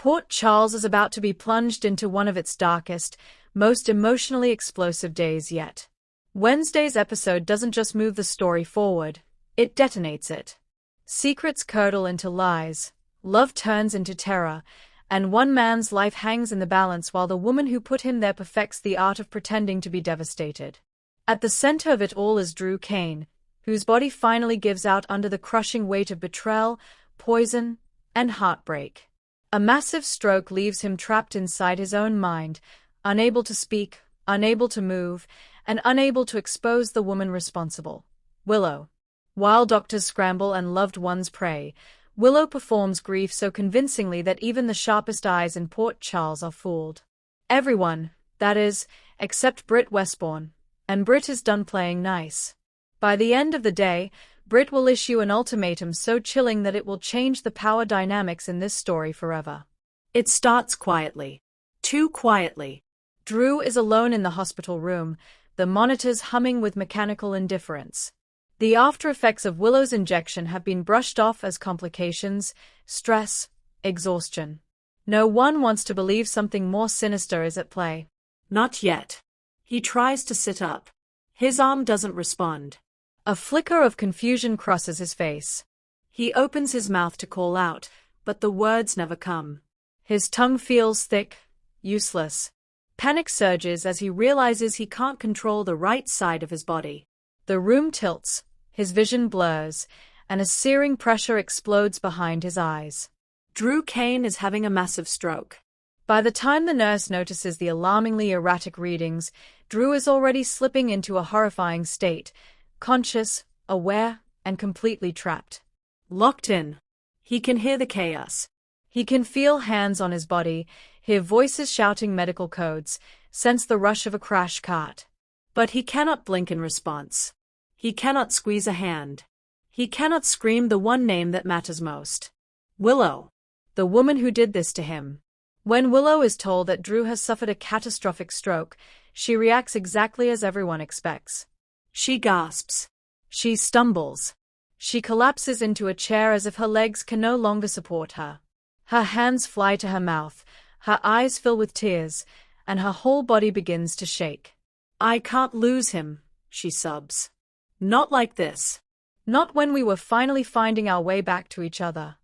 Port Charles is about to be plunged into one of its darkest, most emotionally explosive days yet. Wednesday's episode doesn't just move the story forward, it detonates it. Secrets curdle into lies, love turns into terror, and one man's life hangs in the balance while the woman who put him there perfects the art of pretending to be devastated. At the center of it all is Drew Kane, whose body finally gives out under the crushing weight of betrayal, poison, and heartbreak. A massive stroke leaves him trapped inside his own mind, unable to speak, unable to move, and unable to expose the woman responsible. Willow. While doctors scramble and loved ones pray, Willow performs grief so convincingly that even the sharpest eyes in Port Charles are fooled. Everyone, that is, except Britt Westbourne. And Britt is done playing nice. By the end of the day, Britt will issue an ultimatum so chilling that it will change the power dynamics in this story forever. It starts quietly. Too quietly. Drew is alone in the hospital room, the monitors humming with mechanical indifference. The after-effects of Willow's injection have been brushed off as complications, stress, exhaustion. No one wants to believe something more sinister is at play. Not yet. He tries to sit up. His arm doesn't respond. A flicker of confusion crosses his face. He opens his mouth to call out, but the words never come. His tongue feels thick, useless. Panic surges as he realizes he can't control the right side of his body. The room tilts, his vision blurs, and a searing pressure explodes behind his eyes. Drew Kane is having a massive stroke. By the time the nurse notices the alarmingly erratic readings, Drew is already slipping into a horrifying state, conscious, aware, and completely trapped. Locked in. He can hear the chaos. He can feel hands on his body, hear voices shouting medical codes, sense the rush of a crash cart. But he cannot blink in response. He cannot squeeze a hand. He cannot scream the one name that matters most. Willow. The woman who did this to him. When Willow is told that Drew has suffered a catastrophic stroke, she reacts exactly as everyone expects. She gasps. She stumbles. She collapses into a chair as if her legs can no longer support her. Her hands fly to her mouth, her eyes fill with tears, and her whole body begins to shake. "I can't lose him," she sobs. "Not like this. Not when we were finally finding our way back to each other."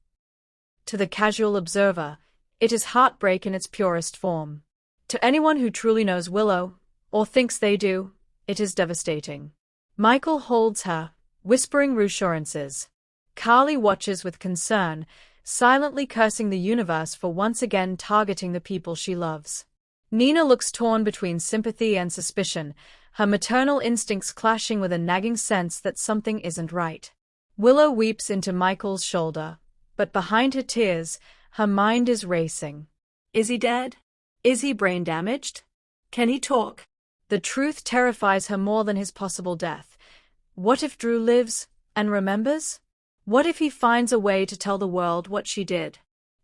To the casual observer, it is heartbreak in its purest form. To anyone who truly knows Willow, or thinks they do, it is devastating. Michael holds her, whispering reassurances. Carly watches with concern, silently cursing the universe for once again targeting the people she loves. Nina looks torn between sympathy and suspicion, her maternal instincts clashing with a nagging sense that something isn't right. Willow weeps into Michael's shoulder, but behind her tears, her mind is racing. Is he dead? Is he brain damaged? Can he talk? The truth terrifies her more than his possible death. What if Drew lives and remembers? What if he finds a way to tell the world what she did?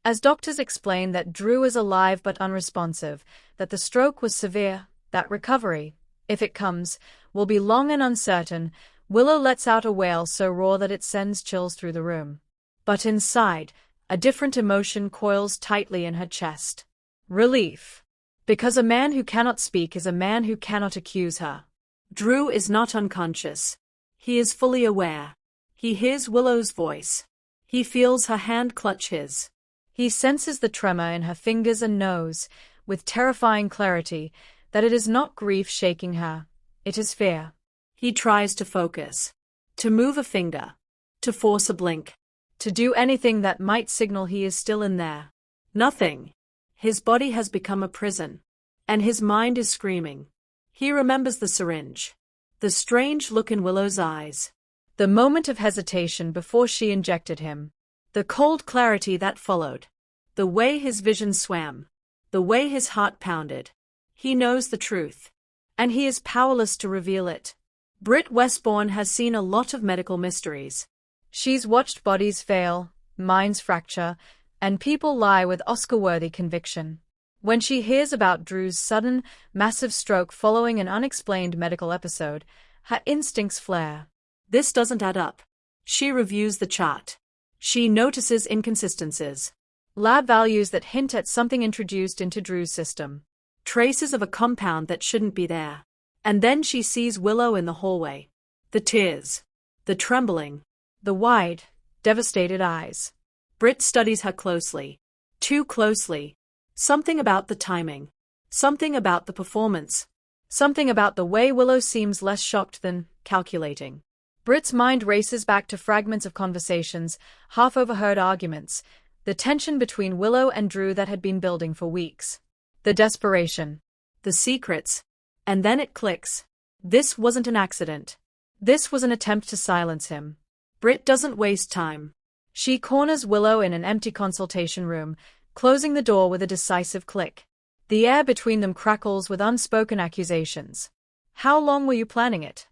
As doctors explain that Drew is alive but unresponsive, that the stroke was severe, that recovery, if it comes, will be long and uncertain, Willow lets out a wail so raw that it sends chills through the room. But inside, a different emotion coils tightly in her chest. Relief. Because a man who cannot speak is a man who cannot accuse her. Drew is not unconscious. He is fully aware. He hears Willow's voice. He feels her hand clutch his. He senses the tremor in her fingers and knows, with terrifying clarity, that it is not grief shaking her, it is fear. He tries to focus. To move a finger. To force a blink. To do anything that might signal he is still in there. Nothing. His body has become a prison. And his mind is screaming. He remembers the syringe. The strange look in Willow's eyes. The moment of hesitation before she injected him. The cold clarity that followed. The way his vision swam. The way his heart pounded. He knows the truth. And he is powerless to reveal it. Britt Westbourne has seen a lot of medical mysteries. She's watched bodies fail, minds fracture, and people lie with Oscar-worthy conviction. When she hears about Drew's sudden, massive stroke following an unexplained medical episode, her instincts flare. This doesn't add up. She reviews the chart. She notices inconsistencies. Lab values that hint at something introduced into Drew's system. Traces of a compound that shouldn't be there. And then she sees Willow in the hallway. The tears. The trembling. The wide, devastated eyes. Britt studies her closely. Too closely. Something about the timing. Something about the performance. Something about the way Willow seems less shocked than calculating. Britt's mind races back to fragments of conversations, half-overheard arguments, the tension between Willow and Drew that had been building for weeks. The desperation. The secrets. And then it clicks. This wasn't an accident. This was an attempt to silence him. Britt doesn't waste time. She corners Willow in an empty consultation room, closing the door with a decisive click. The air between them crackles with unspoken accusations. How long were you planning it?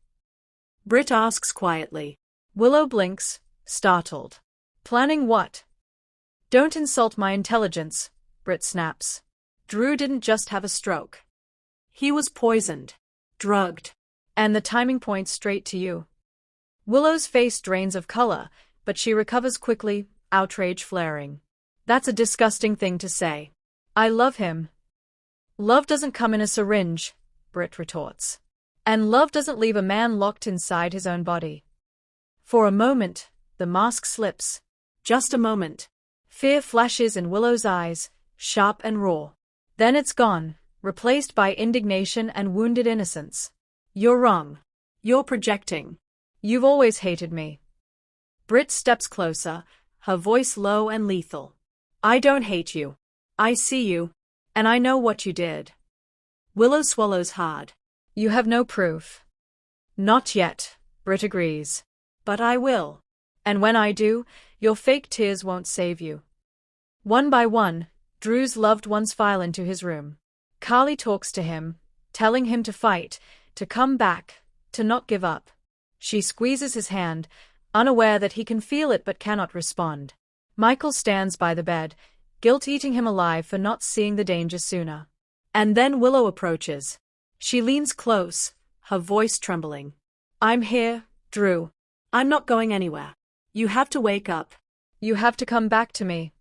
Britt asks quietly. Willow blinks, startled. Planning what? Don't insult my intelligence, Britt snaps. Drew didn't just have a stroke. He was poisoned. Drugged. And the timing points straight to you. Willow's face drains of color, but she recovers quickly, outrage flaring. That's a disgusting thing to say. I love him. Love doesn't come in a syringe, Britt retorts. And love doesn't leave a man locked inside his own body. For a moment, the mask slips. Just a moment. Fear flashes in Willow's eyes, sharp and raw. Then it's gone, replaced by indignation and wounded innocence. You're wrong. You're projecting. You've always hated me. Britt steps closer, her voice low and lethal. I don't hate you. I see you. And I know what you did. Willow swallows hard. You have no proof. Not yet, Britt agrees. But I will. And when I do, your fake tears won't save you. One by one, Drew's loved ones file into his room. Carly talks to him, telling him to fight, to come back, to not give up. She squeezes his hand, unaware that he can feel it but cannot respond. Michael stands by the bed, guilt eating him alive for not seeing the danger sooner. And then Willow approaches. She leans close, her voice trembling. I'm here, Drew. I'm not going anywhere. You have to wake up. You have to come back to me.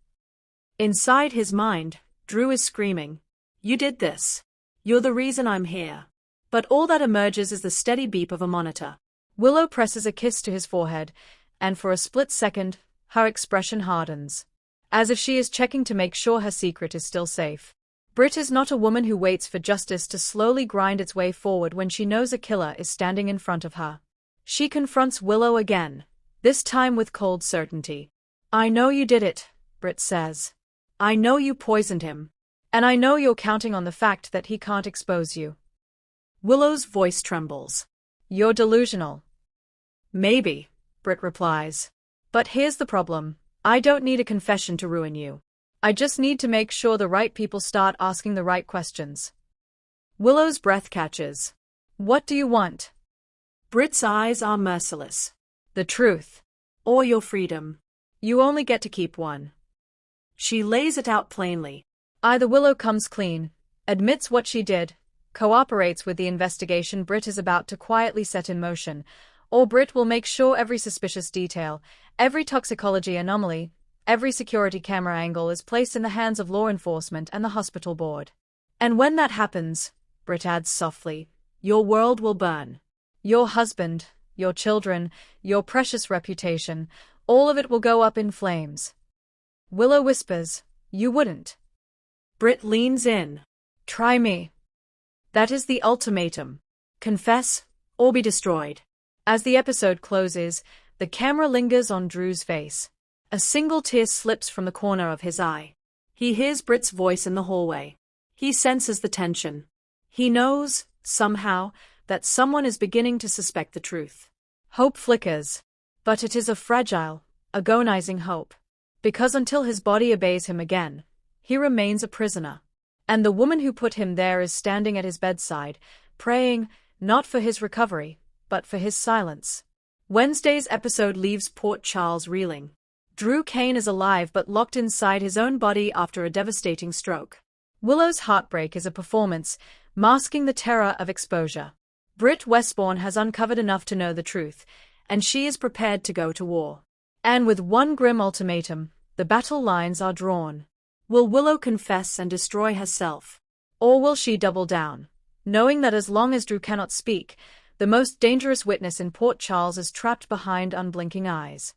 Inside his mind, Drew is screaming. You did this. You're the reason I'm here. But all that emerges is the steady beep of a monitor. Willow presses a kiss to his forehead, and for a split second, her expression hardens. As if she is checking to make sure her secret is still safe. Britt is not a woman who waits for justice to slowly grind its way forward when she knows a killer is standing in front of her. She confronts Willow again, this time with cold certainty. I know you did it, Britt says. I know you poisoned him. And I know you're counting on the fact that he can't expose you. Willow's voice trembles. You're delusional. Maybe, Britt replies. But here's the problem. I don't need a confession to ruin you. I just need to make sure the right people start asking the right questions. Willow's breath catches. What do you want? Britt's eyes are merciless. The truth. Or your freedom. You only get to keep one. She lays it out plainly. Either Willow comes clean, admits what she did, cooperates with the investigation Britt is about to quietly set in motion, or Britt will make sure every suspicious detail, every toxicology anomaly, every security camera angle is placed in the hands of law enforcement and the hospital board. And when that happens, Britt adds softly, your world will burn. Your husband, your children, your precious reputation, all of it will go up in flames. Willow whispers, you wouldn't. Britt leans in. Try me. That is the ultimatum. Confess, or be destroyed. As the episode closes, the camera lingers on Drew's face. A single tear slips from the corner of his eye. He hears Britt's voice in the hallway. He senses the tension. He knows, somehow, that someone is beginning to suspect the truth. Hope flickers. But it is a fragile, agonizing hope. Because until his body obeys him again, he remains a prisoner. And the woman who put him there is standing at his bedside, praying, not for his recovery, but for his silence. Wednesday's episode leaves Port Charles reeling. Drew Kane is alive but locked inside his own body after a devastating stroke. Willow's heartbreak is a performance, masking the terror of exposure. Britt Westbourne has uncovered enough to know the truth, and she is prepared to go to war. And with one grim ultimatum, the battle lines are drawn. Will Willow confess and destroy herself? Or will she double down, knowing that as long as Drew cannot speak, the most dangerous witness in Port Charles is trapped behind unblinking eyes?